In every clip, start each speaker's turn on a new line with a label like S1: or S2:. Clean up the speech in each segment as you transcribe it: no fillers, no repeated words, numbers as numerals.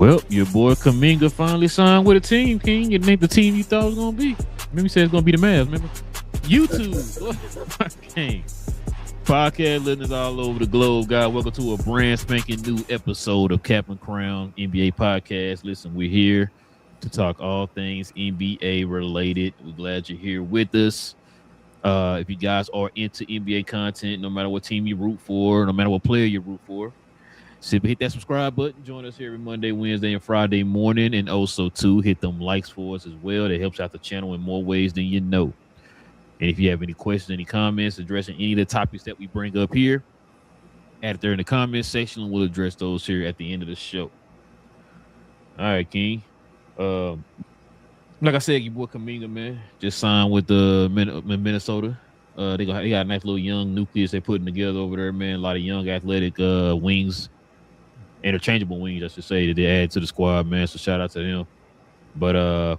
S1: Well, your boy Kuminga finally signed with a team, King. It ain't the team you thought it was going to be. Remember, he said it's going to be the Mavs, remember? YouTube. King. Podcast listeners all over the globe, guys. Welcome to a brand spanking new episode of Cap and Crown NBA Podcast. Listen, we're here to talk all things NBA related. We're glad you're here with us. If you guys are into NBA content, no matter what team you root for, no matter what player you root for, hit that subscribe button. Join us here every Monday, Wednesday, and Friday morning. And also, too, hit them likes for us as well. That helps out the channel in more ways than you know. And if you have any questions, any comments addressing any of the topics that we bring up here, add it there in the comments section, and we'll address those here at the end of the show. All right, King. Like I said, your boy Kuminga, man, just signed with the Minnesota. They got a nice little young nucleus they're putting together over there, man. A lot of young athletic wings. Interchangeable wings, I should say, that they add to the squad, man. So shout out to them. But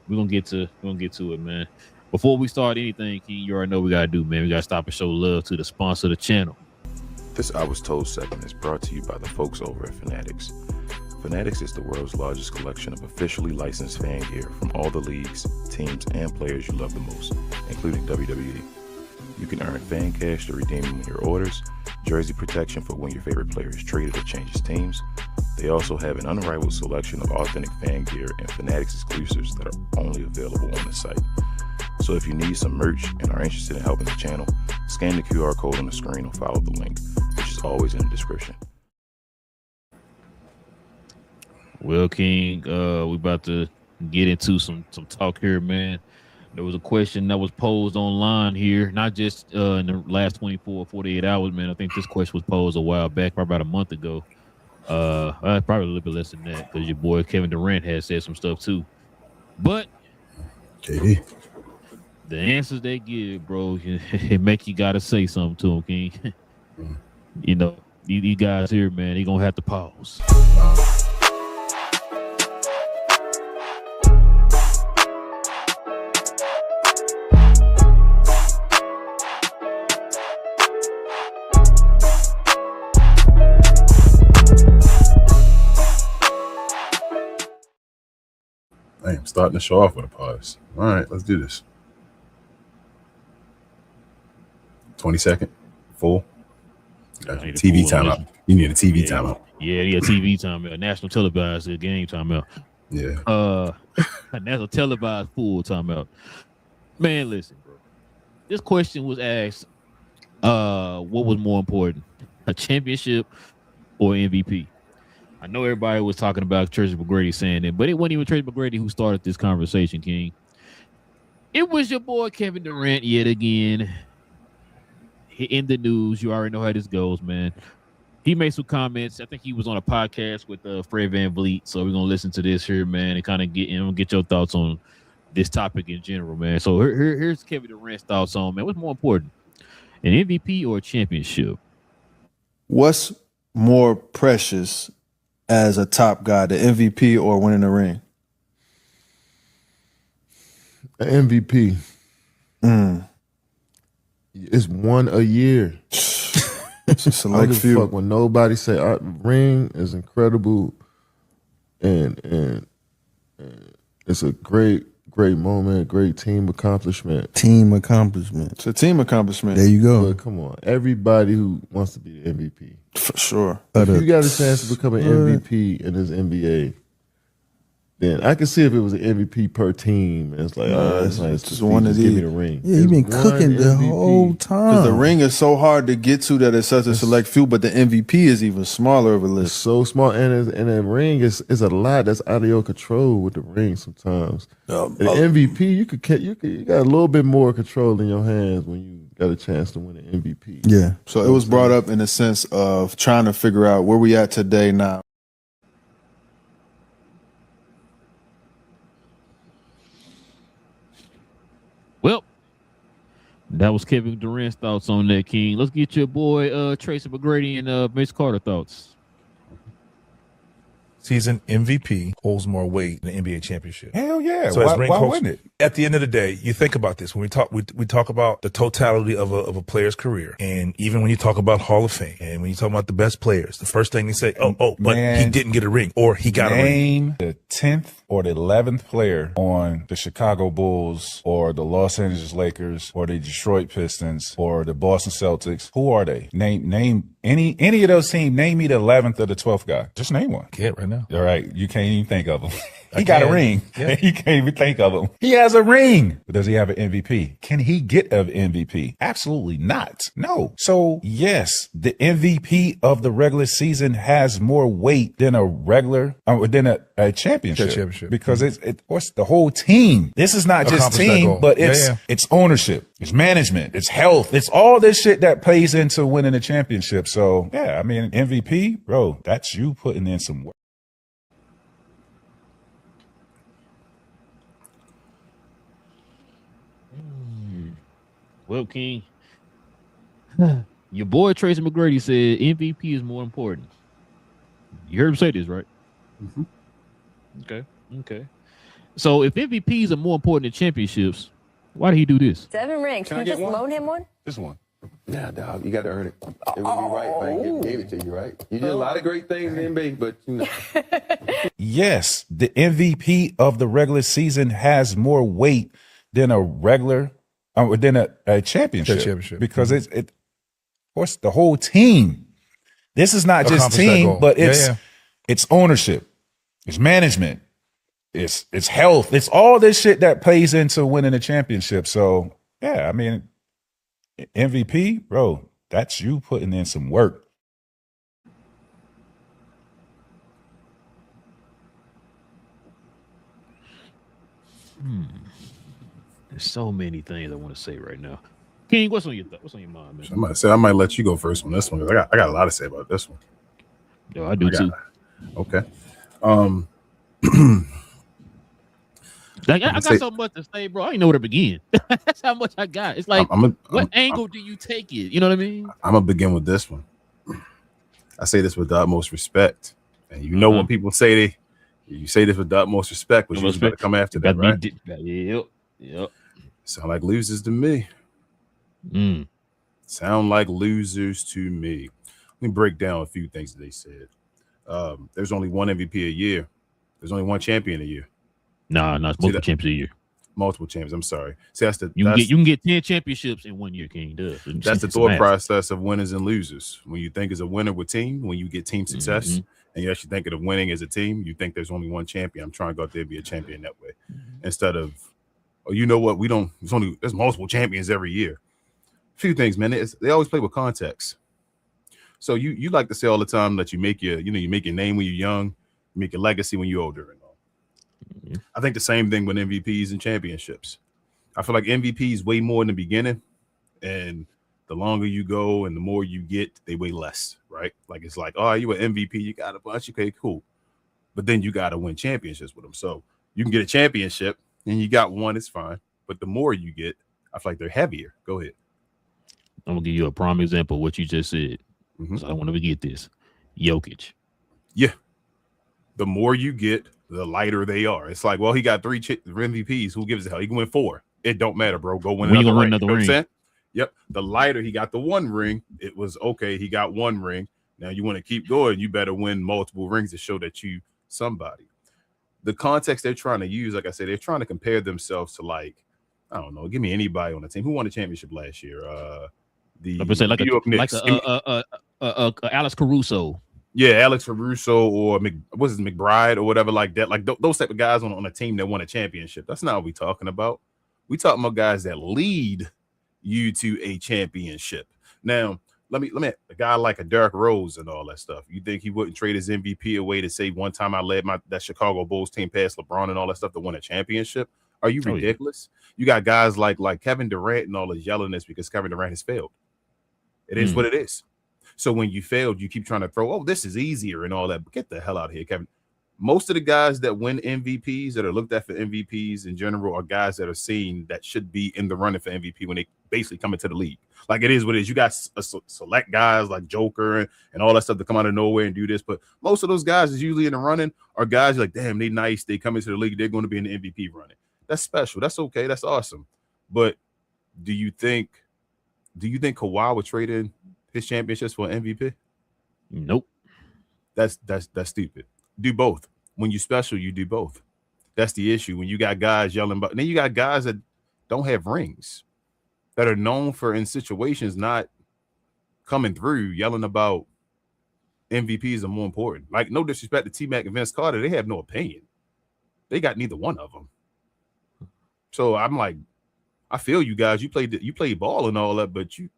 S1: we're gonna get to it, man. Before we start anything, King, you already know what we gotta do, man. We gotta stop and show love to the sponsor of the channel.
S2: This I Was Told segment is brought to you by the folks over at Fanatics. Fanatics is the world's largest collection of officially licensed fan gear from all the leagues, teams, and players you love the most, including WWE. You can earn fan cash to redeem when your orders, jersey protection for when your favorite player is traded or changes teams. They also have an unrivaled selection of authentic fan gear and Fanatics exclusives that are only available on the site. So if you need some merch and are interested in helping the channel, scan the QR code on the screen or follow the link, which is always in the description.
S1: Well, King, we about to get into some talk here, man. There was a question that was posed online here, not just in the last 24 or 48 hours, man. I think this question was posed a while back, probably about a month ago. Probably a little bit less than that, because your boy Kevin Durant has said some stuff too. But
S3: KD,
S1: the answers they give, bro, it make you gotta say something to them, King. You know, these guys here, man, they gonna have to pause.
S3: I'm starting to show off with a pause. All right, let's do this. 20-second, full. TV timeout. You need a TV timeout.
S1: Yeah, a TV timeout. National televised game timeout.
S3: Yeah.
S1: National televised full timeout. Man, listen, bro. This question was asked, what was more important, a championship or MVP? I know everybody was talking about Tracy McGrady saying it, but it wasn't even Tracy McGrady who started this conversation, King. It was your boy Kevin Durant yet again. In the news, you already know how this goes, man. He made some comments. I think he was on a podcast with Fred VanVleet, so we're gonna listen to this here, man, and kind of get your thoughts on this topic in general, man. So here's Kevin Durant's thoughts on, man, what's more important, an MVP or a championship?
S4: What's more precious as a top guy, the MVP or winning the ring?
S5: An MVP. It's one a year.
S4: It's a select
S5: I don't give a
S4: few.
S5: fuck when nobody say ring is incredible, and it's a great moment, great team accomplishment.
S4: It's a team accomplishment.
S5: There
S4: you go.
S5: But come on, everybody who wants to be the MVP
S4: For sure.
S5: If you got a chance to become an MVP in this NBA, then I can see if it was an MVP per team. It's like, it's nice.
S4: Just one of these.
S5: Give me the ring.
S4: Yeah, you've been cooking the whole time. Because the ring is so hard to get to that it's such a select few, but the MVP is even smaller of a list.
S5: It's so small, and the ring is a lot that's out of your control with the ring sometimes. The MVP, you got a little bit more control in your hands when you got a chance to win an MVP.
S4: Yeah. So it was brought up in the sense of trying to figure out where we at today now.
S1: Well, that was Kevin Durant's thoughts on that, King. Let's get your boy Tracy McGrady and Mace Carter thoughts.
S6: Season MVP holds more weight than the NBA championship.
S7: Hell yeah.
S6: So
S7: why wouldn't it?
S6: At the end of the day, you think about this. When we talk about the totality of a player's career. And even when you talk about Hall of Fame and when you talk about the best players, the first thing they say, but he didn't get a ring or he got a ring.
S7: Name the 10th or the 11th player on the Chicago Bulls or the Los Angeles Lakers or the Detroit Pistons or the Boston Celtics. Who are they? Name any of those teams. Name me the 11th or the 12th guy. Just name one.
S6: Can't right now.
S7: All right. You can't even think of him.
S6: He
S7: got a ring.
S6: Yeah.
S7: You can't even think of him. He has a ring. But does he have an MVP? Can he get an MVP? Absolutely not. No. So yes, the MVP of the regular season has more weight than a championship. Because it's the whole team. This is not just team, but it's ownership, it's management, it's health, it's all this shit that plays into winning a championship. So yeah, I mean MVP, bro, that's you putting in some work.
S1: Well, King, your boy Tracy McGrady said MVP is more important. You heard him say this, right?
S3: Mm-hmm.
S1: Okay. So if MVPs are more important than championships, why did he do this?
S8: 7 rings. Can you just loan him one?
S7: Just one.
S9: Nah, dog, you got to earn it. It would be right if I gave it to you, right? You did a lot of great things in the NBA, but you know.
S7: Yes, the MVP of the regular season has more weight than a championship. Because it's of course the whole team. This is not just team, but it's ownership, it's management, it's health, it's all this shit that plays into winning a championship. So yeah, I mean MVP, bro, that's you putting in some work.
S1: There's so many things I want to say right now. King, what's on your mind, man?
S3: I might let you go first on this one because I got a lot to say about this one.
S1: Yo, I do too.
S3: Okay.
S1: I got so much to say, bro. I didn't know where to begin. That's how much I got. It's like, what angle do you take it? You know what I mean?
S3: I'm gonna begin with this one. I say this with the utmost respect, and you know when people say you say this with the utmost respect, but you better come after that, right?
S1: Yep.
S3: Sound like losers to me. Sound like losers to me. Let me break down a few things that they said. There's only one MVP a year. There's only one champion a year.
S1: Nah, it's multiple champions a year.
S3: Multiple champions. I'm sorry. See,
S1: you can get 10 championships in 1 year, King.
S3: That's the thought process of winners and losers. When you think as a winner with team, when you get team success, and you actually think of winning as a team, you think there's only one champion. I'm trying to go out there and be a champion that way, instead of, you know what? There's multiple champions every year. A few things, man. They always play with context. So you like to say all the time that you make your name when you're young, you make your legacy when you're older and all. I think the same thing with MVPs and championships. I feel like MVPs way more in the beginning, and the longer you go and the more you get, they weigh less, right? Like it's like, oh, you an MVP, you got a bunch, okay, cool. But then you got to win championships with them. So you can get a championship and you got one, it's fine. But the more you get, I feel like they're heavier. Go ahead.
S1: I'm gonna give you a prime example of what you just said. So I don't want to forget this. Jokic.
S3: Yeah. The more you get, the lighter they are. It's like, well, he got 3 MVPs. Who gives a hell? He can win 4. It don't matter, bro. Go win another ring. You know what I'm saying? Yep. The lighter he got the 1 ring. It was okay. He got 1 ring. Now you want to keep going. You better win multiple rings to show that you somebody. The context they're trying to use, like I said, they're trying to compare themselves to, like, I don't know. Give me anybody on the team who won the championship last year. The New York Knicks.
S1: Alex Caruso.
S3: Yeah, Alex Caruso or McBride or whatever like that. Like those type of guys on a team that won a championship. That's not what we're talking about. We talking about guys that lead you to a championship. Now, let me a guy like a Derrick Rose and all that stuff. You think he wouldn't trade his MVP away to say one time I led that Chicago Bulls team past LeBron and all that stuff to win a championship? Are you ridiculous? You got guys like Kevin Durant and all this yellingness because Kevin Durant has failed. It is what it is. So when you failed, you keep trying to throw, oh, this is easier and all that. But get the hell out of here, Kevin. Most of the guys that win MVPs, that are looked at for MVPs in general, are guys that are seen that should be in the running for MVP when they basically come into the league. Like, it is what it is. You got select guys like Joker and all that stuff to come out of nowhere and do this. But most of those guys is usually in the running are guys like, damn, they nice. They come into the league. They're going to be in the MVP running. That's special. That's okay. That's awesome. But do you think Kawhi would trade in his championships for an MVP?
S1: Nope.
S3: That's stupid. Do both. When you special, you do both. That's the issue. When you got guys yelling about, and then you got guys that don't have rings, that are known for in situations not coming through, yelling about MVPs are more important. Like, no disrespect to T-Mac and Vince Carter, they have no opinion. They got neither one of them. So I'm like, I feel you guys. You played ball and all that, but you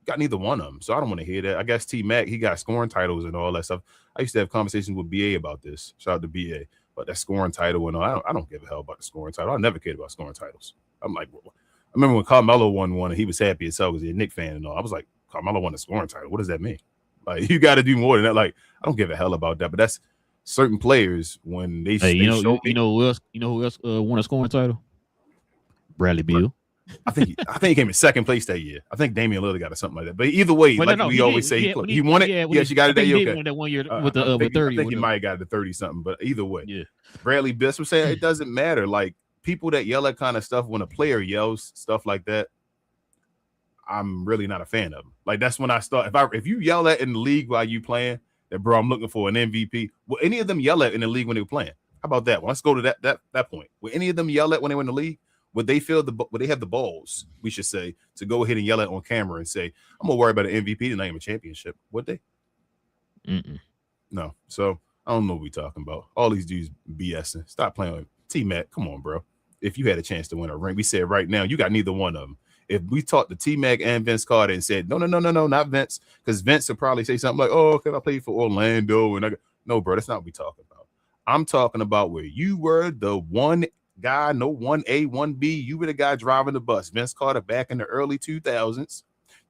S3: got neither one of them. So I don't want to hear that. I guess T-Mac, he got scoring titles and all that stuff. I used to have conversations with BA about this. Shout out to BA. But that scoring title and all, I don't give a hell about the scoring title. I never cared about scoring titles. I'm like, I remember when Carmelo won one and he was happy as hell because he's a Knicks fan and all. I was like, Carmelo won the scoring title. What does that mean? Like, you got to do more than that. Like, I don't give a hell about that. But that's certain players when they
S1: you know who else won a scoring title? Bradley Beal.
S3: I think he came in second place that year. I think Damian Lillard got it, something like that. But either way, we always say, he won it. Yes, you got it.
S1: He
S3: okay.
S1: won that 1 year with the 30.
S3: I think he might have got the 30 something. But either way,
S1: yeah.
S3: Bradley Beal. I'm saying it doesn't matter. Like, people that yell that kind of stuff when a player yells stuff like that, I'm really not a fan of them. Like, that's when I start. If you yell that in the league while you playing, that bro, I'm looking for an MVP. Will any of them yell at in the league when they were playing? How about that? Well, let's go to that point. Will any of them yell at when they were in the league? Would they have the balls, we should say, to go ahead and yell at on camera and say, I'm gonna worry about an MVP tonight in a championship? Would they? No. So I don't know what we're talking about. All these dudes BSing. Stop playing with T-Mac. Come on, bro. If you had a chance to win a ring, we said right now, you got neither one of them. If we talked to T-Mac and Vince Carter and said, no, not Vince, because Vince would probably say something like, oh, okay, I played for Orlando. No, bro, that's not what we're talking about. I'm talking about where you were the one guy, no 1A, 1B. You were the guy driving the bus. Vince Carter back in the early 2000s,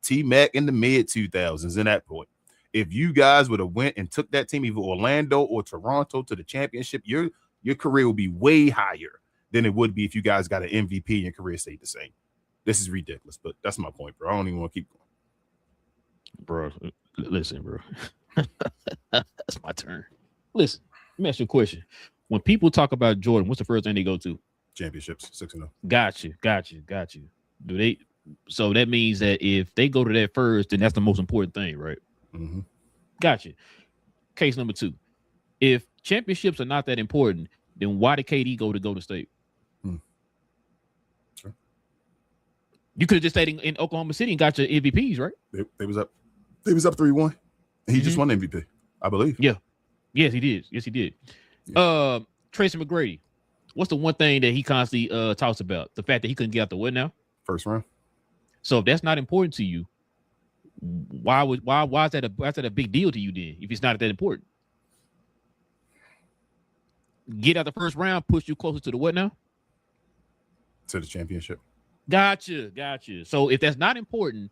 S3: T-Mac in the mid 2000s. In that point, if you guys would have went and took that team, either Orlando or Toronto, to the championship, your career would be way higher than it would be if you guys got an MVP and your career stayed the same. This is ridiculous, but that's my point, bro. I don't even want to keep
S1: going. Bro, listen, bro. That's my turn. Listen, let me ask you a question. When people talk about Jordan, what's the first thing they go to?
S3: Championships, 6-0.
S1: Got you. Do they? So that means that if they go to that first, then that's the most important thing, right?
S3: Mm-hmm.
S1: Got you. Case number 2. If championships are not that important, then why did KD go to Golden State?
S3: Sure.
S1: You could have just stayed in Oklahoma City and got your MVPs, right?
S3: They was up 3-1. He just won MVP, I believe.
S1: Yeah. Yes, he did. Yeah. Tracy McGrady, what's the one thing that he constantly talks about? The fact that he couldn't get out the what now?
S3: First round.
S1: So if that's not important to you, why is that a big deal to you then? If it's not that important, get out the first round, push you closer to the what now?
S3: To the championship.
S1: Gotcha. So if that's not important,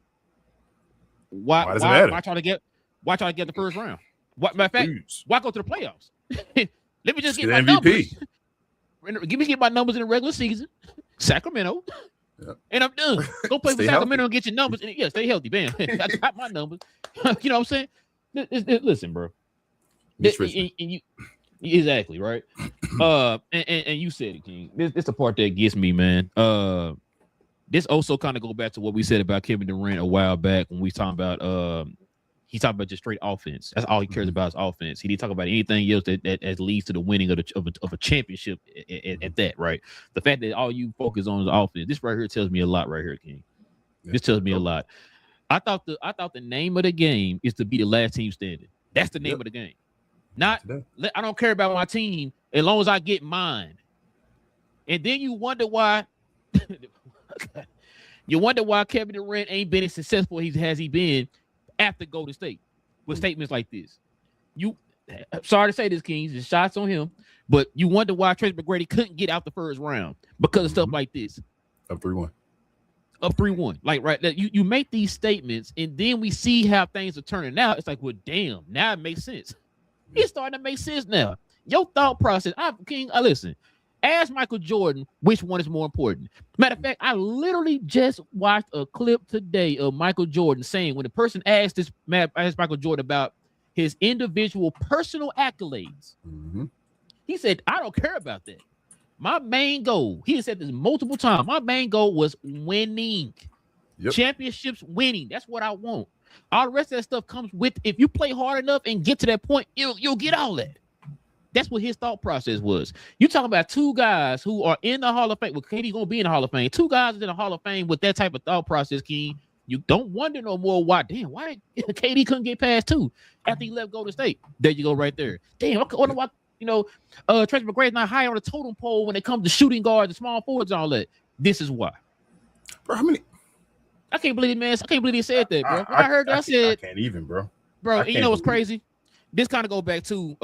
S1: why
S3: does it matter?
S1: Why try to get the first round? Matter of fact, why go to the playoffs? Let me just get my
S3: MVP.
S1: Numbers. Get my numbers in the regular season. Sacramento.
S3: Yep.
S1: And I'm done. Go play for Sacramento and get your numbers. And, stay healthy. Bam. I got my numbers. You know what I'm saying? Listen, bro. Exactly, right? And you said it, King. This the part that gets me, man. This also kind of go back to what we said about Kevin Durant a while back when we talking about he talked about just straight offense. That's all he cares about is offense. He didn't talk about anything else that leads to the winning of a championship at that, right? The fact that all you focus on is offense. This right here tells me a lot right here, King. Yeah. This tells me a lot. I thought the name of the game is to be the last team standing. That's the name of the game. Not I don't care about my team as long as I get mine. And then you wonder why Kevin Durant ain't been as successful as he been after Golden State with statements like this. Sorry to say this, Kings, the shots on him, but you wonder why Tracy McGrady couldn't get out the first round because of stuff like this.
S3: Up 3-1.
S1: Up 3-1. Like, right, you make these statements, and then we see how things are turning out. It's like, well, damn, now it makes sense. It's starting to make sense now. Your thought process, listen, ask Michael Jordan which one is more important. Matter of fact, I literally just watched a clip today of Michael Jordan saying when the person asked Michael Jordan about his individual personal accolades, he said, I don't care about that. My main goal, he has said this multiple times, my main goal was winning. Championships, winning. That's what I want. All the rest of that stuff comes with, if you play hard enough and get to that point, you'll get all that. That's what his thought process was. You talking about two guys who are in the Hall of Fame. Well, KD gonna be in the Hall of Fame. Two guys in the Hall of Fame with that type of thought process, King. You don't wonder no more why KD couldn't get past 2 after he left Golden State. There you go, right there. Damn, I wonder why, Tracy McGrady's not high on the totem pole when it comes to shooting guards and small forwards and all that. This is why.
S3: Bro, how many?
S1: I can't believe it, man. I can't believe he said that, bro. When I heard that, I said,
S3: I can't even, bro.
S1: Bro, you know what's crazy? This kind of go back to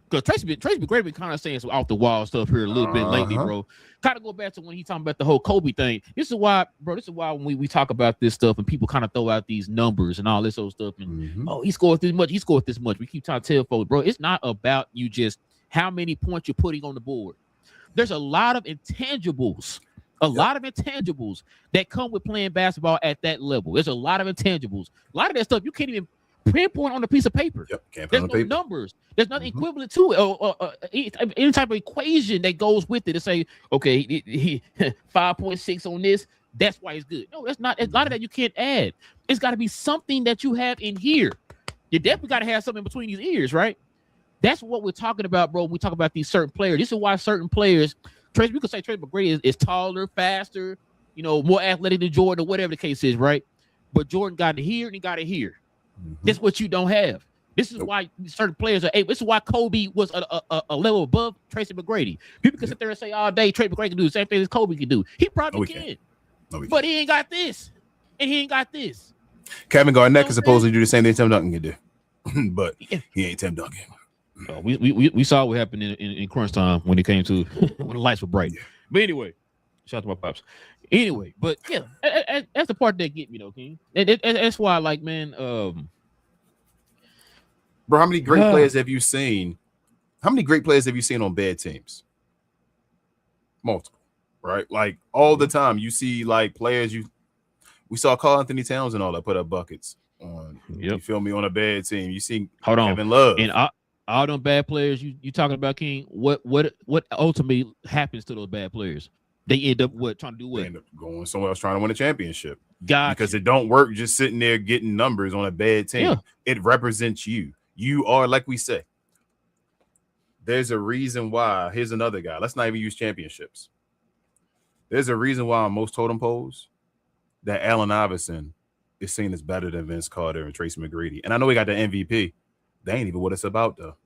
S1: because Tracy McGrady been kind of saying some off the wall stuff here a little bit lately, bro. Kind of go back to when he talking about the whole Kobe thing. This is why when we talk about this stuff and people kind of throw out these numbers and all this old stuff and he scored this much. We keep trying to tell folks, bro, it's not about you just how many points you're putting on the board. There's a lot of intangibles. Lot of intangibles that come with playing basketball at that level. There's a lot of intangibles. A lot of that stuff you can't even pinpoint on a piece of paper. There's no numbers. There's nothing equivalent to it or any type of equation that goes with it to say, okay, he 5.6 on this. That's why it's good. No, that's not. A lot of that you can't add. It's got to be something that you have in here. You definitely got to have something between these ears, right? That's what we're talking about, bro. When we talk about these certain players. This is why certain players, we could say Tracy McGrady is taller, faster, more athletic than Jordan or whatever the case is, right? But Jordan got it here and he got it here. That's what you don't have. This is why certain players are able. This is why Kobe was a level above Tracy McGrady. People can sit there and say all day Tracy McGrady can do the same thing as Kobe can do. He probably can. But he ain't got this. And he ain't got this.
S3: Kevin Garnett can supposedly do the same thing Tim Duncan can do. But he ain't Tim Duncan.
S1: We saw what happened in crunch time when it came to when the lights were bright. But anyway, shout out to my pops. Anyway, but yeah, that's the part that get me though, King. That's why, like, man,
S3: bro, how many great players have you seen? How many great players have you seen on bad teams? Multiple, right? Like all the time, you see like players. We saw Karl Anthony Towns and all that put up buckets on. You feel me, on a bad team. You see Kevin Love
S1: and all them bad players you talking about, King. What ultimately happens to those bad players? They end up trying to do what? They end up
S3: going somewhere else trying to win a championship. Because it don't work just sitting there getting numbers on a bad team. Yeah. It represents you. You are, like we say, there's a reason why. Here's another guy. Let's not even use championships. There's a reason why on most totem poles that Allen Iverson is seen as better than Vince Carter and Tracy McGrady. And I know we got the MVP. That ain't even what it's about, though.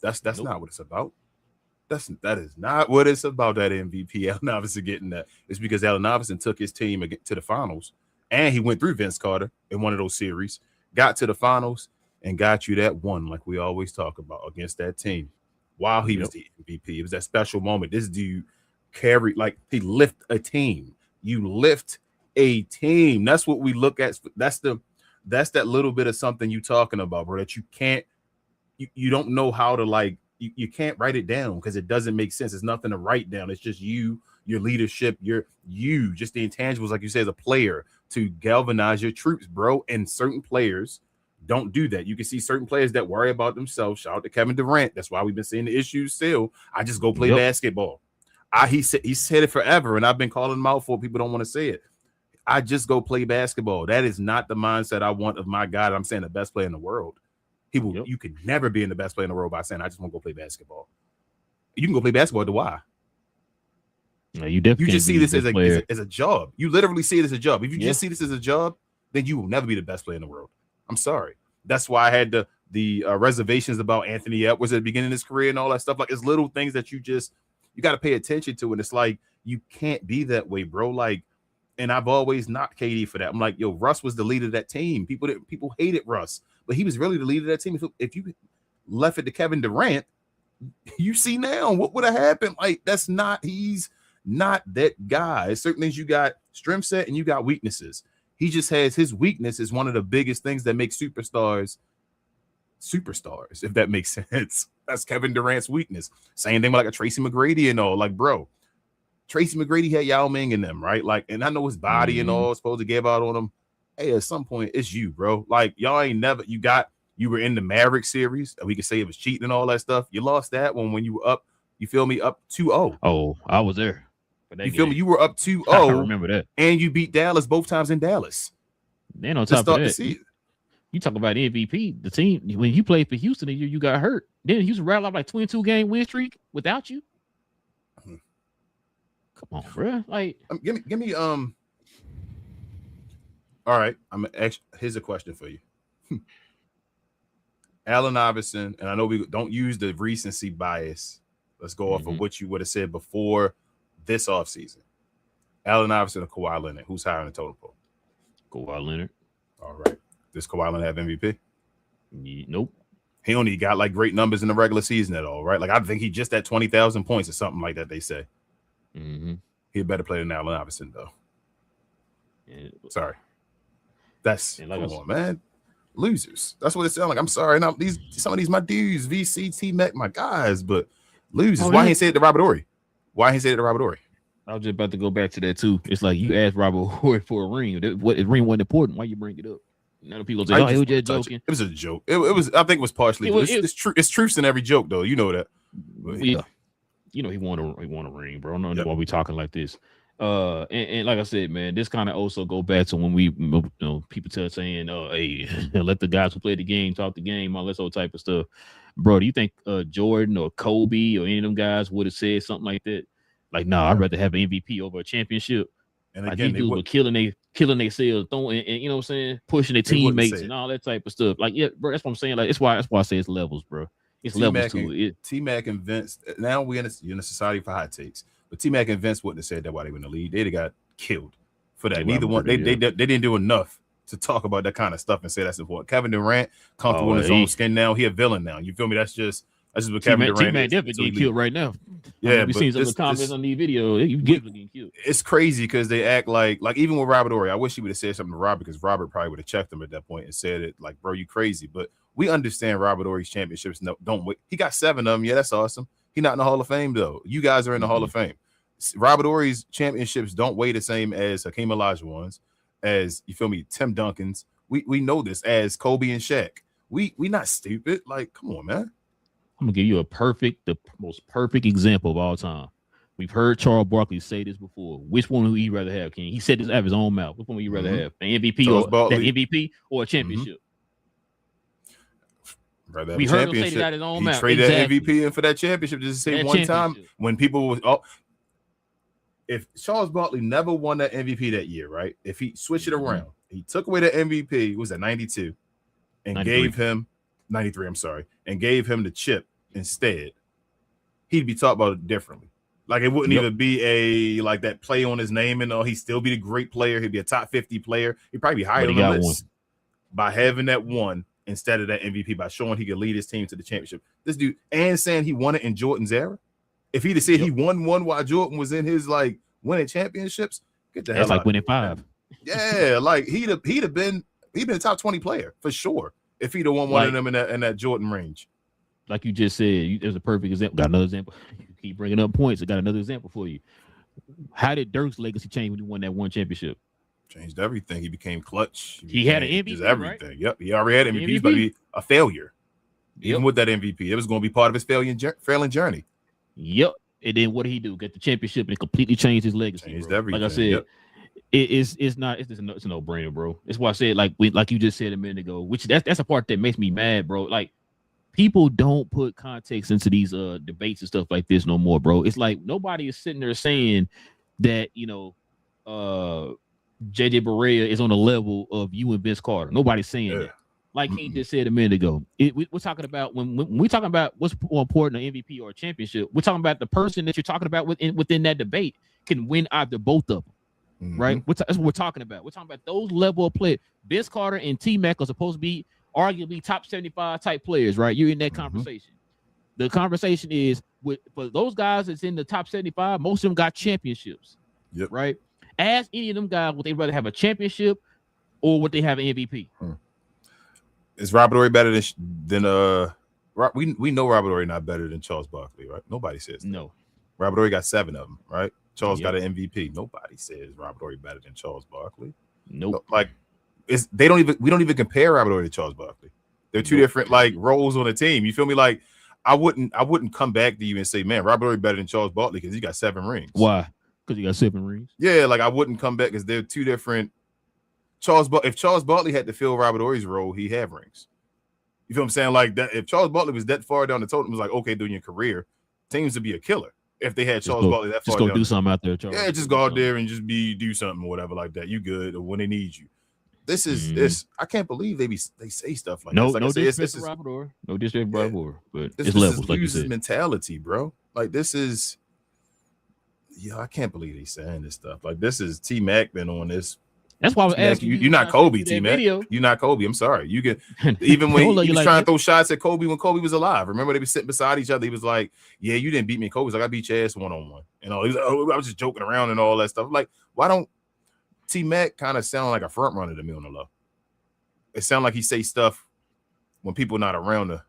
S3: That's not what it's about. That is not what it's about, that MVP. Allen Iverson getting that. It's because Allen Iverson took his team to the finals, and he went through Vince Carter in one of those series, got to the finals, and got you that one, like we always talk about, against that team while he was the MVP. It was that special moment. This dude carried, like, he lift a team. You lift a team. That's what we look at. That's that little bit of something you talking about, bro, that you can't, you don't know how to, like, you can't write it down because it doesn't make sense. It's nothing to write down. It's just you, your leadership, just the intangibles, like you say, as a player, to galvanize your troops, bro. And certain players don't do that. You can see certain players that worry about themselves. Shout out to Kevin Durant. That's why we've been seeing the issues still. I just go play basketball. He said it forever, and I've been calling him out for people don't want to say it. I just go play basketball. That is not the mindset I want of my guy. I'm saying the best player in the world. You could never be in the best player in the world by saying I just want to go play basketball. You can go play basketball at the Y.
S1: No, you definitely
S3: just see this as a job. You literally see it as a job. If you just see this as a job, then you will never be the best player in the world. I'm sorry. That's why I had the reservations about Anthony Edwards at the beginning of his career and all that stuff. Like, it's little things that you got to pay attention to. And it's like, you can't be that way, bro. Like, and I've always knocked KD for that. I'm like, yo, Russ was the leader of that team. People hated Russ, but he was really the leader of that team. If you left it to Kevin Durant, you see now what would have happened. Like, he's not that guy. Certain things you got strength set and you got weaknesses. He just has his weakness is one of the biggest things that make superstars, if that makes sense. That's Kevin Durant's weakness. Same thing with like a Tracy McGrady and all. Like, bro, Tracy McGrady had Yao Ming in them, right? Like, and I know his body and all supposed to give out on him. Hey, at some point, it's you, bro. Like, y'all ain't never, you were in the Maverick series, and we could say it was cheating and all that stuff. You lost that one when you were up, you feel me, up 2-0.
S1: Oh, I was there.
S3: You feel me? You were up 2-0.
S1: I remember that.
S3: And you beat Dallas both times in Dallas.
S1: Then on top of that, you talk about MVP, the team, when you played for Houston, you got hurt. Then Houston rattled off like 22-game win streak without you. Come on, bro. Like,
S3: give me all right. Here's a question for you. Allen Iverson, and I know we don't use the recency bias. Let's go off of what you would have said before this offseason. Allen Iverson or Kawhi Leonard? Who's higher in the total poll?
S1: Kawhi Leonard.
S3: All right. Does Kawhi Leonard have MVP?
S1: Nope.
S3: He only got like great numbers in the regular season at all, right? Like, I think he just at 20,000 points or something like that, they say. He a better player than Allen Iverson, though.
S1: Yeah.
S3: Sorry. That's
S1: like
S3: come on, man. Losers. That's what it sounds like. I'm sorry. Now some of these my dudes, VC, T-Mac, my guys, but losers. Why he said it to Robert Horry?
S1: I was just about to go back to that too. It's like you asked Robert Horry for a ring. What if ring wasn't important? Why you bring it up? None of people say, "Oh, he was just joking."
S3: It was a joke. It was. I think it was partially. It's true. It's truth in every joke, though. You know that.
S1: But, yeah. You know he won a ring, bro. I don't know why we talking like this. And like I said, man, this kind of also go back to when we, people saying, hey, let the guys who play the game talk the game, all that sort of type of stuff. Bro, do you think Jordan or Kobe or any of them guys would have said something like that? Like, nah, I'd rather have an MVP over a championship.
S3: And
S1: like,
S3: again,
S1: these dudes were killing themselves, throwing, and you know what I'm saying, pushing their teammates and all that type of stuff. Like, yeah, bro, that's what I'm saying. Like, that's why I say it's levels, bro. It's levels to it.
S3: T-Mac and Vince. Now we're in a society for hot takes. But T-Mac and Vince wouldn't have said that while they were in the league. They'd have got killed for that. Neither one. They didn't do enough to talk about that kind of stuff and say that's important. Kevin Durant, comfortable in his own skin now. He a villain now. You feel me? That's just what Kevin Durant
S1: T-Mac definitely getting killed right now.
S3: Yeah,
S1: we've seen some of the comments on the video. You getting killed.
S3: It's crazy because they act like even with Robert Horry. I wish he would have said something to Robert because Robert probably would have checked him at that point and said it like, bro, you crazy. But we understand Robert Horry's championships. No, don't wait. He got 7 of them. Yeah, that's awesome. He not in the Hall of Fame though. You guys are in the Hall of Fame. Robert Horry's championships don't weigh the same as Hakeem Olajuwon's, as you feel me, Tim Duncan's. We know this as Kobe and Shaq. We not stupid. Like, come on, man.
S1: I'm gonna give you the most perfect example of all time. We've heard Charles Barkley say this before. Which one would you rather have, King? He said this out of his own mouth. Which one would you rather have? An MVP or a championship?
S3: We heard him say that out of his own mouth. He traded that MVP in for that championship just to say that one time when people was if Charles Barkley never won that MVP that year, right? If he switched it around, he took away the MVP, it was at 92, and 93. Gave him 93, I'm sorry, and gave him the chip instead, he'd be talked about it differently. Like, it wouldn't even be like that play on his name and all. He'd still be the great player. He'd be a top 50 player. He'd probably be higher on the list by having that one instead of that MVP, by showing he could lead his team to the championship. This dude, and saying he won it in Jordan's era. If he'd have said he won one while Jordan was in his like winning championships, get the hell out.
S1: That's like winning 5.
S3: Yeah, like he'd have been a top 20 player for sure if he'd have won one of them in that Jordan range.
S1: Like you just said, there's a perfect example. Got another example. You keep bringing up points. I got another example for you. How did Dirk's legacy change when he won that one championship?
S3: Changed everything. He became clutch.
S1: He had an MVP.
S3: Just everything. Right? Yep. He already had MVP. He was going to be a failure. Even with that MVP, it was going to be part of his failing journey.
S1: Yep. And then what did he do? Get the championship and completely changed his legacy.
S3: Changed everything.
S1: Like I said, it's a no-brainer, bro. That's why I said, like you just said a minute ago, which that's a part that makes me mad, bro. Like, people don't put context into these debates and stuff like this no more, bro. It's like nobody is sitting there saying that, JJ Barea is on the level of you and Vince Carter. Nobody's saying that. Like he just said a minute ago, we're talking about when we're talking about what's more important, an MVP or a championship. We're talking about the person that you're talking about within that debate can win either both of them, right? That's what we're talking about. We're talking about those level of play. Vince Carter and T-Mac are supposed to be arguably top 75 type players, right? You're in that conversation. The conversation is for those guys that's in the top 75, most of them got championships, right? Ask any of them guys would they rather have a championship or would they have an MVP?
S3: Is Robert Horry better than we know Robert Horry not better than Charles Barkley, right? Nobody says that.
S1: No.
S3: Robert Horry got 7 of them, right? Charles got an MVP. Nobody says Robert Horry better than Charles Barkley.
S1: Nope.
S3: Like we don't even compare Robert Horry to Charles Barkley. They're two different like roles on the team. You feel me? Like I wouldn't come back to you and say, man, Robert Horry better than Charles Barkley because he got 7 rings.
S1: Why? Because he got 7 rings.
S3: Yeah, like I wouldn't come back because they're two different. If Charles Barkley had to fill Robert Horry's role, he'd have rings. You feel what I'm saying? Like that, if Charles Barkley was that far down the totem, it was like, okay, during your career, teams would be a killer if they had Charles Barkley that far down.
S1: Just go do something out there, Charles.
S3: Yeah, just go out there and just do something or whatever like that. You good or when they need you. This is this. I can't believe they say stuff like this. Like
S1: No disrespect to Robert Horry. No disrespect to Robert Horry, but it's levels, like you said.
S3: Mentality, bro. Like this is. Yeah, I can't believe he's saying this stuff. Like this is T-Mac been on this.
S1: That's why I was asking
S3: you. You're not Kobe, T-Mac. You're not Kobe. I'm sorry. You get even when he was trying to throw shots at Kobe when Kobe was alive. Remember they were sitting beside each other. He was like, "Yeah, you didn't beat me." Kobe's like, "I beat your ass 1-on-1." You know, he's like, "Oh, I was just joking around and all that stuff." Like, why don't T-Mac kind of sound like a front runner to me on the low? It sounds like he say stuff when people not around her.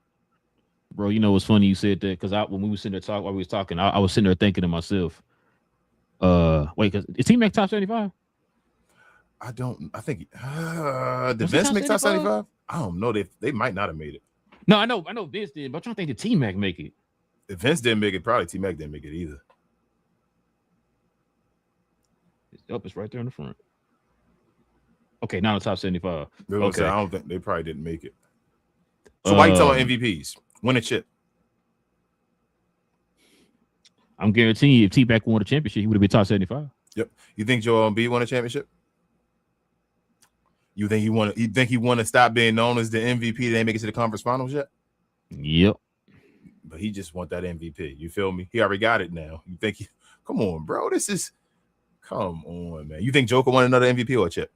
S1: Bro, you know what's funny? You said that because when we were sitting there while we was talking, I was sitting there thinking to myself. Wait, because is T-Mac top 75?
S3: I think did Vince make top 75? I don't know. They might not have made it.
S1: No, I know Vince did, but I'm trying to think did T-Mac make it?
S3: If Vince didn't make it, probably T-Mac didn't make it either.
S1: It's right there in the front. Okay, now the top 75.
S3: Okay. I don't think they probably didn't make it. So why you telling MVPs? Win a chip.
S1: I'm guaranteeing you if T-Mac won a championship, he would have been top 75.
S3: Yep. You think Joel Embiid won a championship? You think he want to stop being known as the MVP that ain't make it to the conference finals yet?
S1: Yep.
S3: But he just want that MVP. You feel me? He already got it now. You think come on, bro. Come on, man. You think Joker won another MVP or a chip?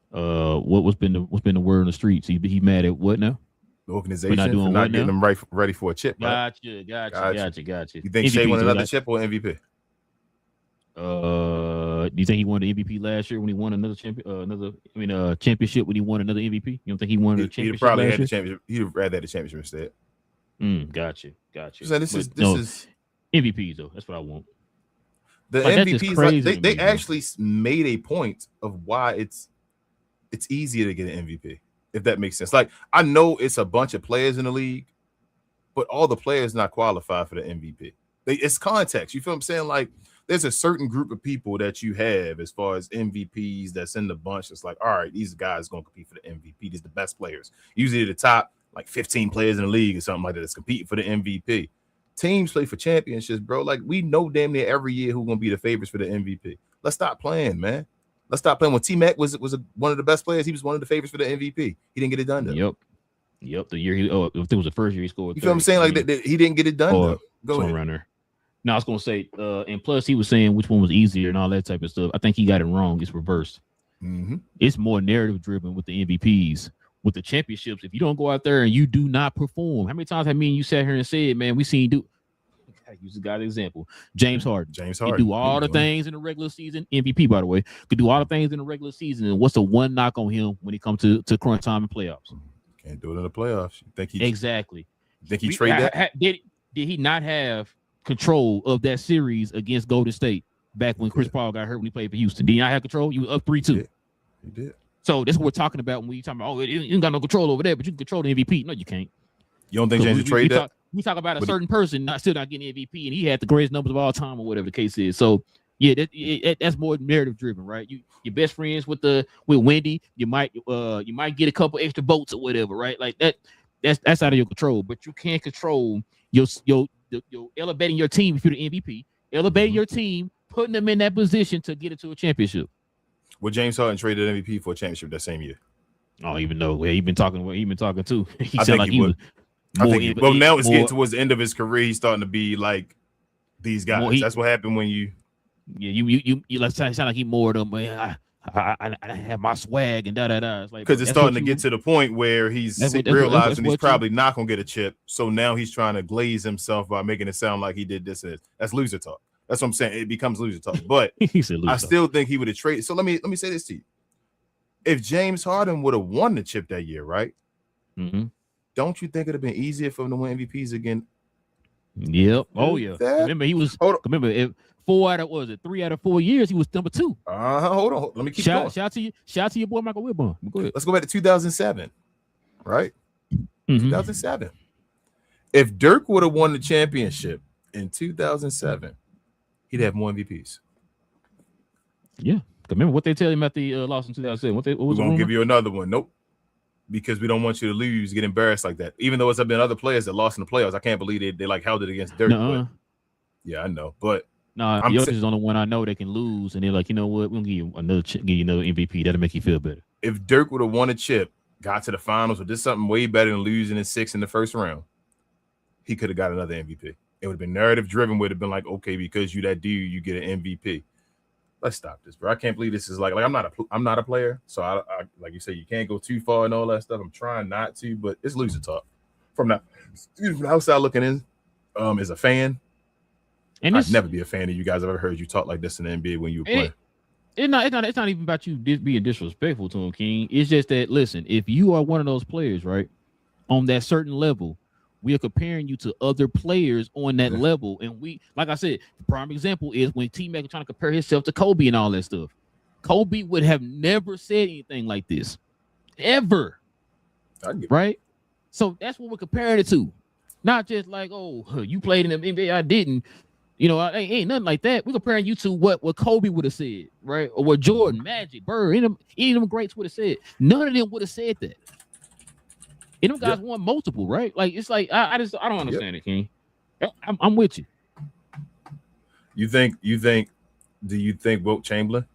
S1: What's been the word on the streets? He mad at what now?
S3: The organization for not getting them ready for a chip. Right?
S1: Gotcha.
S3: You think Shea won another chip or MVP?
S1: Do you think he won the MVP last year when he won another championship when he won another MVP? You don't think he won a championship?
S3: He'd probably had the championship. He'd have rather had the championship instead.
S1: Gotcha.
S3: So this is
S1: MVPs though. That's what I want.
S3: The MVPs they actually made a point of why it's easier to get an MVP, if that makes sense. Like I know it's a bunch of players in the league, but all the players not qualified for the MVP. It's context. You feel what I'm saying? Like there's a certain group of people that you have as far as MVPs that's in the bunch. It's like, all right, these guys going to compete for the MVP. These are the best players. Usually the top like 15 players in the league or something like that that's competing for the MVP. Teams play for championships, bro. Like we know damn near every year who's going to be the favorites for the MVP. Let's stop playing, man. Let's stop playing. When T-Mac was one of the best players, he was one of the favorites for the MVP. He didn't get it done though.
S1: Yep. The year if it was the first year he scored.
S3: You feel what I'm saying? Like he didn't get it done though. Go ahead.
S1: Runner. No, I was gonna say, and plus he was saying which one was easier and all that type of stuff. I think he got it wrong. It's reversed. It's more narrative driven with the MVPs. With the championships, if you don't go out there and you do not perform, how many times have me and you sat here and said, man, we seen use the guy's example, James Harden. He do all the things in the regular season. MVP, by the way, could do all the things in the regular season. And what's the one knock on him when it comes to crunch time and playoffs?
S3: Can't do it in the playoffs. You think he
S1: exactly?
S3: Think he trade that?
S1: Did he not have control of that series against Golden State back when Chris Paul got hurt when he played for Houston? Did he not have control? You were up 3-2.
S3: He did.
S1: So that's what we're talking about when we talking about, you ain't got no control over there, but you can control the MVP. No, you can't.
S3: You don't think James would trade that?
S1: We talk about a certain person still not getting MVP, and he had the greatest numbers of all time, or whatever the case is. So, yeah, that's more narrative driven, right? You're best friends with Wendy. You might get a couple extra votes or whatever, right? Like that's out of your control. But you can't control your elevating your team if you're the MVP, elevating your team, putting them in that position to get into a championship.
S3: Would James Harden traded MVP for a championship that same year?
S1: I don't even know where he been talking too. He
S3: I
S1: sounded
S3: think
S1: like
S3: he would. Well, now it's
S1: more,
S3: getting towards the end of his career. He's starting to be like these guys. That's what happened when you.
S1: Yeah, you like sound like he more of them. Man, I have my swag and da. It's like
S3: because it's starting to get to the point where he's realizing he's probably not gonna get a chip. So now he's trying to glaze himself by making it sound like he did this and this. That's loser talk. That's what I'm saying. It becomes loser talk. But I still think he would have traded. So let me say this to you. If James Harden would have won the chip that year, right?
S1: Mm-hmm.
S3: Don't you think it'd have been easier for him to win MVPs again?
S1: Yep. Oh yeah. Remember he was. Remember if 3 out of 4 years he was number 2.
S3: Hold on. Let me keep going.
S1: Shout to your boy Michael Wilbon. Go ahead.
S3: Let's go back to 2007. Right?
S1: Mm-hmm.
S3: 2007. If Dirk would have won the championship in 2007, he'd have more MVPs.
S1: Yeah. Remember what they tell him at the loss in 2007? What was
S3: we won't give you another one. Nope. Because we don't want you to lose, get embarrassed like that. Even though it's been other players that lost in the playoffs, I can't believe they like held it against Dirk. But, yeah, I know. But
S1: Jokic is the only one I know they can lose, and they're like, you know what? We'll give you another MVP. That'll make you feel better.
S3: If Dirk would have won a chip, got to the finals, or did something way better than losing in 6 in the first round, he could have got another MVP. It would have been narrative driven. Would have been like, okay, because you that dude, you get an MVP. Let's stop this, bro. I can't believe this is like I'm not a player, so I like you say, you can't go too far and all that stuff. I'm trying not to, but it's loser talk. From the outside looking in, as a fan, and I'd never be a fan of you guys. I've ever heard you talk like this in the NBA when you were playing.
S1: It's not even about you being disrespectful to him, King. It's just that, listen, if you are one of those players, right, on that certain level, we are comparing you to other players on that level. And we, like I said, the prime example is when T-Mac is trying to compare himself to Kobe and all that stuff. Kobe would have never said anything like this. Ever. Right? So that's what we're comparing it to. Not just like, oh, you played in the NBA, I didn't. You know, ain't nothing like that. We're comparing you to what Kobe would have said, right? Or what Jordan, Magic, Bird, any of them greats would have said. None of them would have said that. And them guys won multiple, right? Like, it's like I don't understand it, King. I'm with you.
S3: Do you think Wilt Chamberlain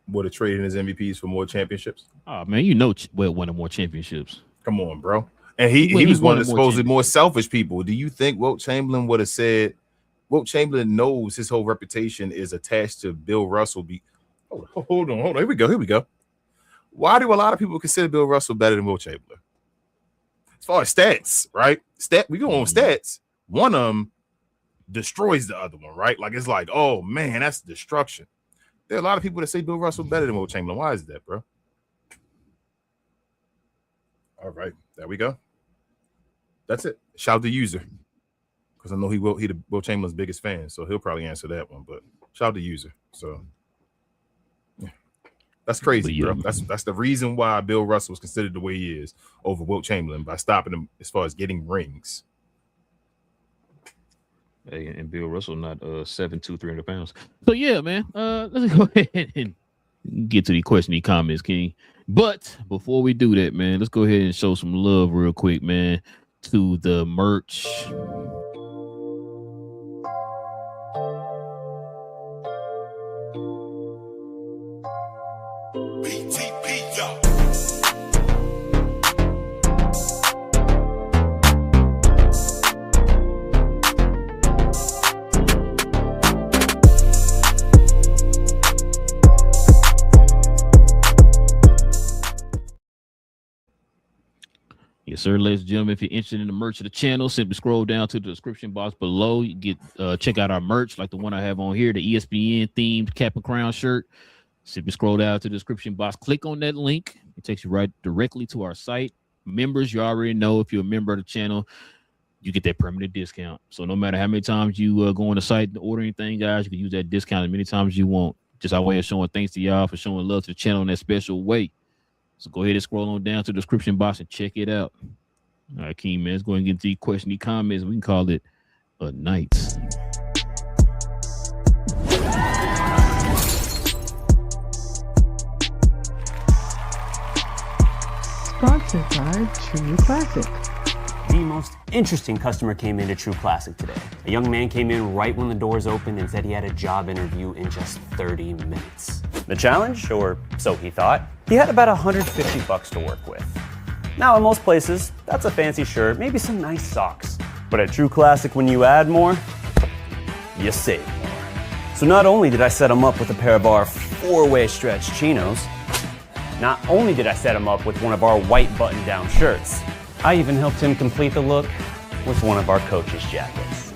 S3: would have traded his MVPs for more championships?
S1: Oh man, you know Wilt wanted more championships.
S3: Come on, bro. And he was one of the supposedly more selfish people. Do you think Wilt Chamberlain would have said? Wilt Chamberlain knows his whole reputation is attached to Bill Russell. Hold on. Here we go. Why do a lot of people consider Bill Russell better than Wilt Chamberlain? As far as stats, right? We go on stats. One of them destroys the other one, right? Like, it's like, oh man, that's destruction. There are a lot of people that say Bill Russell better than Wilt Chamberlain. Why is that, bro? All right, there we go. That's it. Shout the user. Because I know he the Wilt Chamberlain's biggest fan, so he'll probably answer that one. But shout the user. So yeah. That's crazy, bro. That's the reason why Bill Russell was considered the way he is over Wilt Chamberlain, by stopping him as far as getting rings.
S1: Hey, and Bill Russell not 7'2", 300 pounds. So yeah, man. Let's go ahead and get to the question, comments, King. But before we do that, man, let's go ahead and show some love real quick, man, to the merch. Yes, sir, ladies and gentlemen, if you're interested in the merch of the channel, simply scroll down to the description box below. You get check out our merch, like the one I have on here, the ESPN themed cap and crown shirt. Simply scroll down to the description box, click on that link. It takes you right directly to our site. Members, you already know, if you're a member of the channel, you get that permanent discount. So no matter how many times you go on the site and order anything, guys, you can use that discount as many times as you want. Just our way of showing thanks to y'all for showing love to the channel in that special way. So go ahead and scroll on down to the description box and check it out. All right, King, man, let's go and get to the question, the comments. We can call it a night.
S10: Sponsored by True Classic. the most interesting customer came into True Classic today. A young man came in right when the doors opened and said he had a job interview in just 30 minutes. The challenge, or so he thought, he had about $150 to work with. Now, in most places, that's a fancy shirt, maybe some nice socks. But at True Classic, when you add more, you save more. So not only did I set him up with a pair of our 4-way stretch chinos, not only did I set him up with one of our white button-down shirts, I even helped him complete the look with one of our coach's jackets.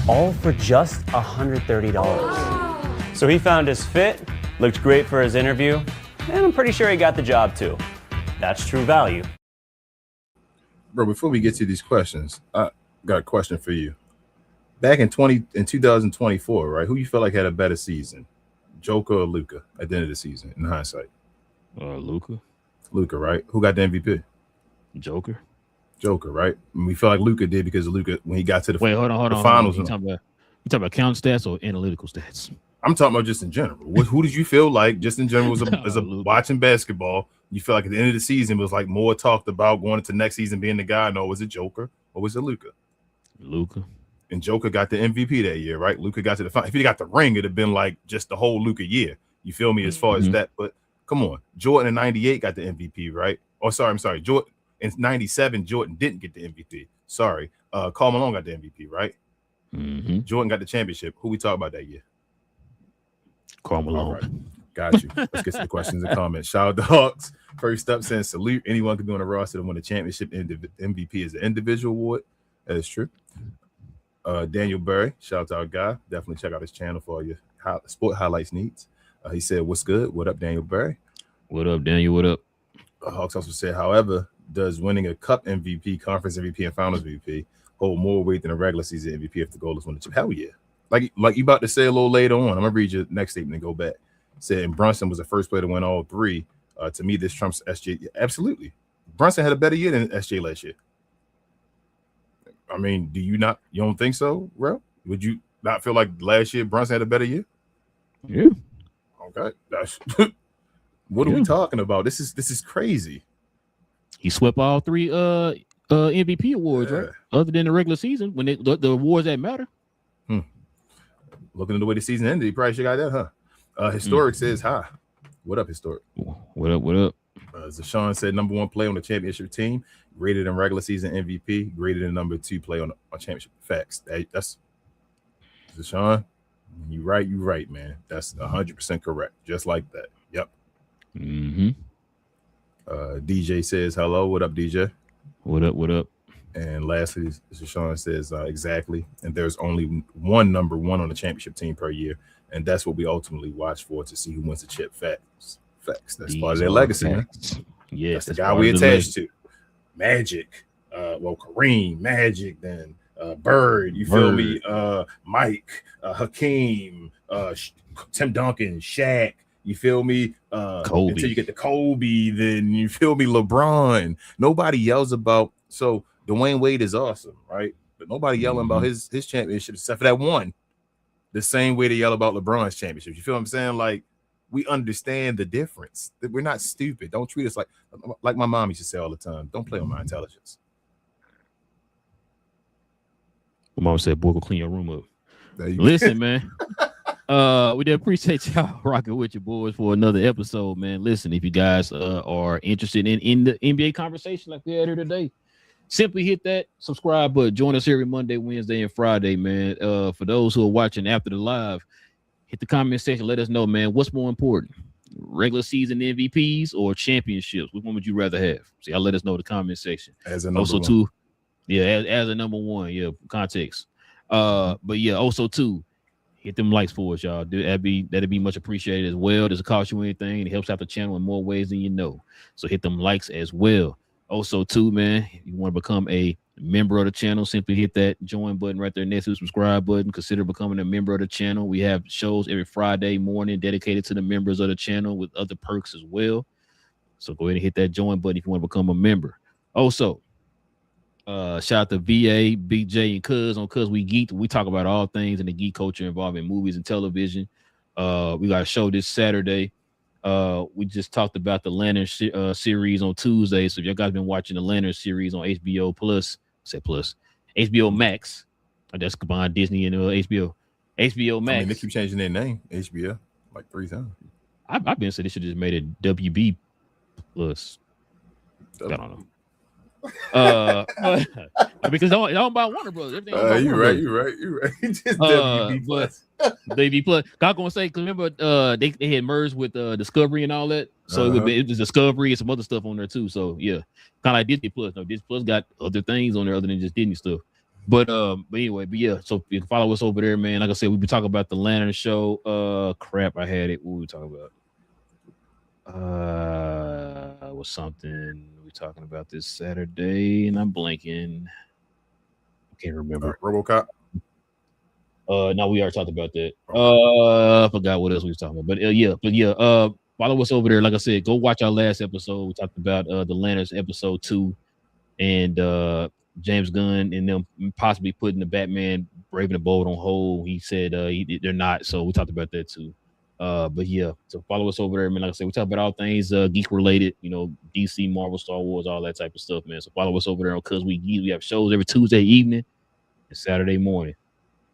S10: All for just $130. So he found his fit, looked great for his interview, and I'm pretty sure he got the job too. That's true value.
S3: Bro, before we get to these questions, I got a question for you. Back in 2024, right? Who you feel like had a better season, Joker or Luka at the end of the season? In hindsight,
S1: Luka,
S3: right? Who got the MVP?
S1: Joker,
S3: right? And we feel like Luka did because Luka, when he got to the
S1: hold on,
S3: finals.
S1: You talking about count stats or analytical stats?
S3: I'm talking about just in general. Who did you feel like just in general as a watching basketball? You feel like at the end of the season was like more talked about going into next season being the guy? No, was it Joker or was it Luka?
S1: Luka.
S3: And Joker got the MVP that year, right? Luka got to the final. If he got the ring, it'd have been like just the whole Luka year. You feel me? As far as that, but come on, Jordan in '98 got the MVP, right? Oh, sorry, I'm sorry. Jordan in '97, Jordan didn't get the MVP. Sorry, Karl Malone got the MVP, right? Jordan got the championship. Who we talk about that year?
S1: Karl Malone.
S3: All right. Got you. Let's get to the questions and comments. Shout out to Hawks. First up, saying salute. Anyone can be on the roster to win a championship. MVP is an individual award. That is true. Daniel Berry, shout out to our guy. Definitely check out his channel for all your sport highlights needs. He said, "What's good? What up, Daniel Berry?
S1: What up, Daniel? What up?"
S3: Hawks also said, however, does winning a cup MVP, conference MVP, and finals MVP hold more weight than a regular season MVP if the goal is win the chip? Hell yeah. Like you about to say a little later on. I'm gonna read your next statement and go back. Saying Brunson was the first player to win all three. To me, this trumps SJ. Yeah, absolutely. Brunson had a better year than SJ last year. I mean, do you don't think so, bro? Would you not feel like last year Brunson had a better year?
S1: Yeah.
S3: Okay. That's what are we talking about? This is crazy.
S1: He swept all three MVP awards, right? Other than the regular season, when the awards that matter.
S3: Looking at the way the season ended, he probably should have got that, huh? Historic says hi. What up, Historic?
S1: What up?
S3: Zashawn said number 1 play on the championship team, graded in regular season MVP, graded in number 2 play on championship. Facts. That's Zashawn. You right, man. That's 100% correct. Just like that. Yep. DJ says hello. What up, DJ?
S1: What up?
S3: And lastly, Zashawn says exactly. And there's only one number 1 on the championship team per year, and that's what we ultimately watch for to see who wins the chip. Facts. That's part of their legacy, man.
S1: Yes,
S3: that's the guy we attached to. Magic, Kareem, Magic, then Bird. You feel me? Mike, Hakeem, Tim Duncan, Shaq. You feel me?
S1: Kobe.
S3: Until you get to Kobe, then you feel me? LeBron. Nobody yells about. So Dwayne Wade is awesome, right? But nobody yelling about his championship except for that one. The same way they yell about LeBron's championship. You feel what I'm saying? Like, we understand the difference. That we're not stupid. Don't treat us like my mom used to say all the time. Don't play on my intelligence.
S1: My mom said, "Boy, go clean your room up." Listen, man. We did appreciate y'all rocking with your boys for another episode, man. Listen, if you guys are interested in the NBA conversation like we had here today, simply hit that subscribe button. Join us every Monday, Wednesday, and Friday, man. For those who are watching after the live, hit the comment section. Let us know, man, what's more important, regular season MVPs or championships? Which one would you rather have? See, I'll let us know in the comment section.
S3: As a number
S1: also,
S3: one.
S1: too, yeah, as a number 1, yeah, context. But yeah, also too, hit them likes for us, y'all. That'd be much appreciated as well. Doesn't cost you anything. It helps out the channel in more ways than you know. So hit them likes as well. Also, too, man, if you want to become a member of the channel, simply hit that join button right there next to the subscribe button. Consider becoming a member of the channel. We have shows every Friday morning dedicated to the members of the channel with other perks as well. So go ahead and hit that join button if you want to become a member. Also, shout out to VA, Big J, and Cuz on Cuz We Geek. We talk about all things in the geek culture involving movies and television. We got a show this Saturday We just talked about the Lantern series on Tuesday. So if y'all guys been watching the Lantern series on HBO HBO Max. That's combined Disney and HBO Max.
S3: I mean, they keep changing their name, HBO, like 3 times.
S1: I've been saying they should just made it WB Plus. I don't know. Because I don't buy Warner Brothers.
S3: You're right. Just WB Plus.
S1: WB Plus. I'm gonna say, because remember, they had merged with Discovery and all that, so it was Discovery and some other stuff on there too. So yeah, kind of like Disney Plus. No, Disney Plus got other things on there other than just Disney stuff. But anyway, yeah. So you can follow us over there, man. Like I said, we've been talking about the Lantern show. Crap, I had it. What were we talking about? Was something we talking about this Saturday, and I'm blanking. I can't remember.
S3: RoboCop.
S1: No, we already talked about that. I forgot what else we was talking about. But follow us over there. Like I said, go watch our last episode. We talked about the Lanterns episode 2, and James Gunn and them possibly putting the Batman Brave and the Bold on hold. He said they're not. So we talked about that too. But yeah, so follow us over there, man. Like I said, we talk about all things geek related, DC, Marvel, Star Wars, all that type of stuff, man. So follow us over there on Cuz We Geek. We have shows every Tuesday evening and Saturday morning.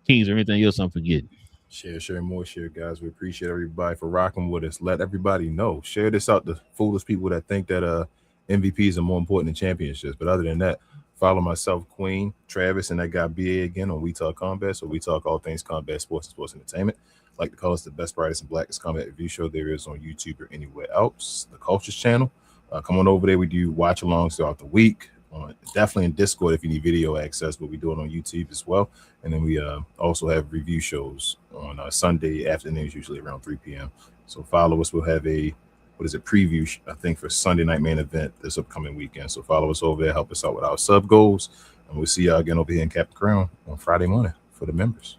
S1: Kings, or anything else I'm forgetting?
S3: Share more, guys. We appreciate everybody for rocking with us. Let everybody know. Share this out to foolish people that think that MVPs are more important than championships. But other than that, follow myself, Queen, Travis, and that guy BA again on We Talk Combat. So we talk all things combat, sports, and sports entertainment. Like to call us the best, brightest, and blackest combat review show there is on YouTube or anywhere else. The Cultures channel. Come on over there. We do watch alongs throughout the week. Definitely in Discord if you need video access, but we do it on YouTube as well. And then we also have review shows on Sunday afternoons, usually around 3 p.m. So follow us. We'll have a preview, I think, for Sunday night main event this upcoming weekend. So follow us over there, help us out with our sub goals, and we'll see y'all again over here in Captain Crown on Friday morning for the members.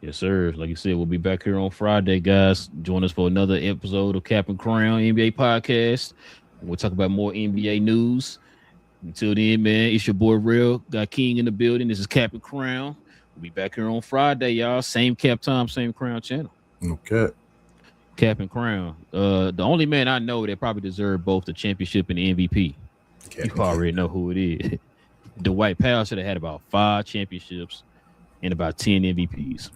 S1: Yes, sir. Like you said, we'll be back here on Friday, guys. Join us for another episode of Cap and Crown NBA podcast. We'll talk about more NBA news. Until then, man, it's your boy Relle, got King in the building. This is Cap and Crown. We'll be back here on Friday, y'all. Same Cap time, same Crown channel.
S3: Okay.
S1: Cap and Crown. The only man I know that probably deserved both the championship and the MVP. You already know who it is. Dwight Powell should have had about 5 championships and about 10 MVPs.